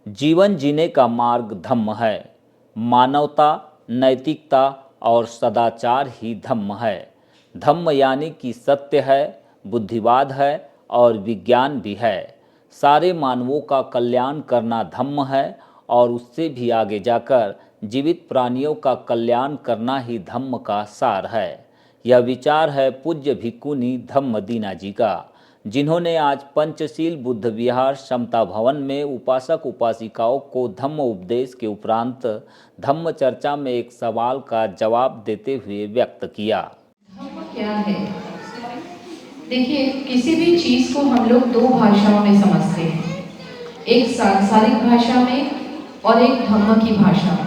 जीवन जीने का मार्ग धम्म है। मानवता, नैतिकता और सदाचार ही धम्म है। धम्म यानी कि सत्य है, बुद्धिवाद है और विज्ञान भी है। सारे मानवों का कल्याण करना धम्म है और उससे भी आगे जाकर जीवित प्राणियों का कल्याण करना ही धम्म का सार है। यह विचार है पूज्य भिक्खुनी धम्मदीना जी का, जिन्होंने आज पंचशील बुद्ध विहार समता भवन में उपासक उपासिकाओं को धम्म उपदेश के उपरांत धम्म चर्चा में एक सवाल का जवाब देते हुए व्यक्त किया। धम्म क्या है? देखिए, किसी भी चीज को हम लोग दो भाषाओं में समझते हैं, एक सांसारिक भाषा में और एक धम्म की भाषा में।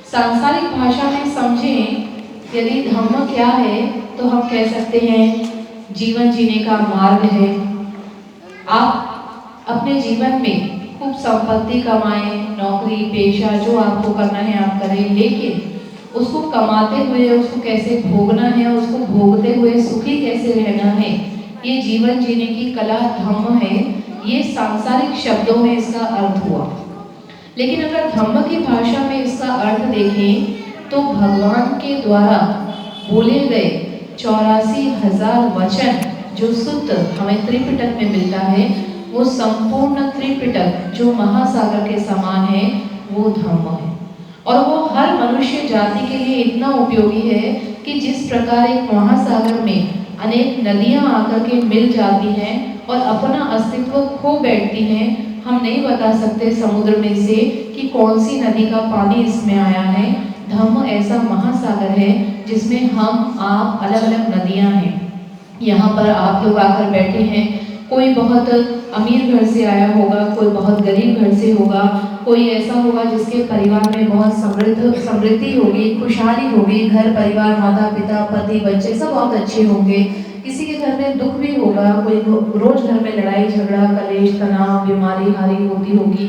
सांसारिक भाषा में समझें, यदि धम्म क्या है तो हम कह सकते हैं जीवन जीने का मार्ग है। आप अपने जीवन में खूब संपत्ति कमाएं, नौकरी पेशा जो आपको करना है आप करें, लेकिन उसको कमाते हुए उसको कैसे भोगना है, उसको भोगते हुए सुखी कैसे रहना है, ये जीवन जीने की कला धम्म है। ये सांसारिक शब्दों में इसका अर्थ हुआ। लेकिन अगर धम्म की भाषा में इसका अर्थ देखें तो भगवान के द्वारा बोले गए 84,000 वचन जो सूत्र हमें त्रिपिटक में मिलता है, वो संपूर्ण त्रिपिटक जो महासागर के समान है वो धम्म है। और वो हर मनुष्य जाति के लिए इतना उपयोगी है कि जिस प्रकार एक महासागर में अनेक नदियां आकर के मिल जाती हैं और अपना अस्तित्व खो बैठती हैं, हम नहीं बता सकते समुद्र में से कि कौन सी नदी का पानी इसमें आया है। धम्म ऐसा महासागर है जिसमें हम आप अलग अलग नदियां हैं। यहाँ पर आप लोग आकर बैठे हैं, कोई बहुत अमीर घर से आया होगा, कोई बहुत गरीब घर से होगा, कोई ऐसा होगा जिसके परिवार में बहुत समृद्धि होगी, खुशहाली होगी, घर परिवार माता पिता पति बच्चे सब बहुत अच्छे होंगे। किसी के घर में दुख भी होगा, कोई रोज घर में लड़ाई झगड़ा कलेश तनाव बीमारी हारी होती होगी।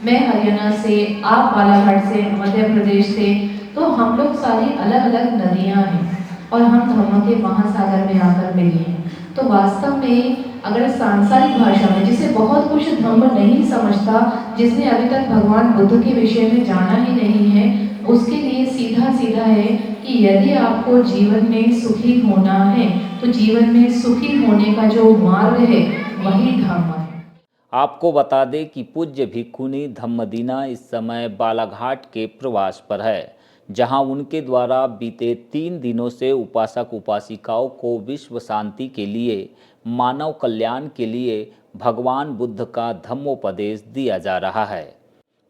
मैं हरियाणा से, आप बालाघाट से, मध्य प्रदेश से, तो हम लोग सारी अलग अलग नदियां हैं और हम धम्म के महासागर में आकर मिले हैं। तो वास्तव में अगर सांसारिक भाषा में जिसे बहुत कुछ धम्म नहीं समझता, जिसने अभी तक भगवान बुद्ध के विषय में जाना ही नहीं है, उसके लिए सीधा सीधा है कि यदि आपको जीवन में सुखी होना है तो जीवन में सुखी होने का जो मार्ग है वही धम्म है। आपको बता दें कि पूज्य भिक्खुनी धम्मदीना इस समय बालाघाट के प्रवास पर है, जहां उनके द्वारा बीते 3 दिनों से उपासक उपासिकाओं को विश्व शांति के लिए, मानव कल्याण के लिए भगवान बुद्ध का धम्मोपदेश दिया जा रहा है।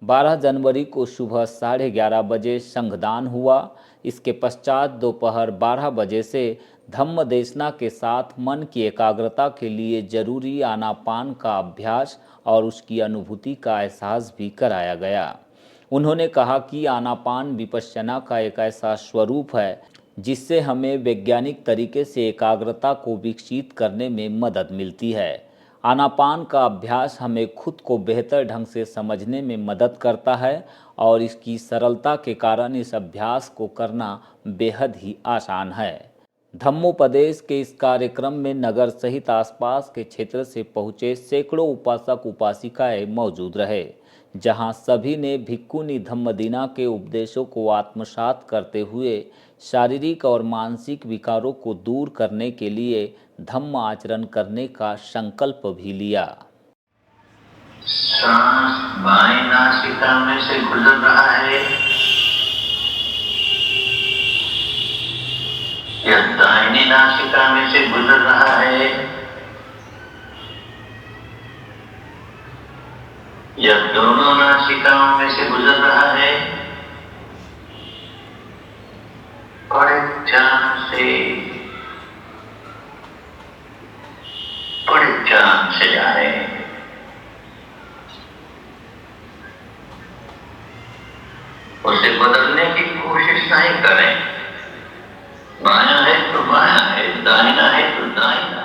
12 जनवरी को सुबह 11:30 बजे संघदान हुआ। इसके पश्चात दोपहर 12 बजे से धम्म देशना के साथ मन की एकाग्रता के लिए जरूरी आनापान का अभ्यास और उसकी अनुभूति का एहसास भी कराया गया। उन्होंने कहा कि आनापान विपश्यना का एक ऐसा स्वरूप है जिससे हमें वैज्ञानिक तरीके से एकाग्रता को विकसित करने में मदद मिलती है। आनापान का अभ्यास हमें खुद को बेहतर ढंग से समझने में मदद करता है और इसकी सरलता के कारण इस अभ्यास को करना बेहद ही आसान है। धम्मोपदेश के इस कार्यक्रम में नगर सहित आसपास के क्षेत्र से पहुँचे सैकड़ों उपासक उपासिकाएं मौजूद रहे, जहां सभी ने भिक्खुनी धम्मदीना के उपदेशों को आत्मसात करते हुए शारीरिक और मानसिक विकारों को दूर करने के लिए धम्म आचरण करने का संकल्प भी लिया। सांस बाएं नासिका में से गुजर रहा है या दाहिनी नासिका में से गुजर रहा है या दोनों नासिकाओं में से गुजर रहा है, बड़े ध्यान से जा रहे हैं। उसे बदलने की कोशिश नहीं करें। बायां है तो बायां है, दाहिना है तो दाहिना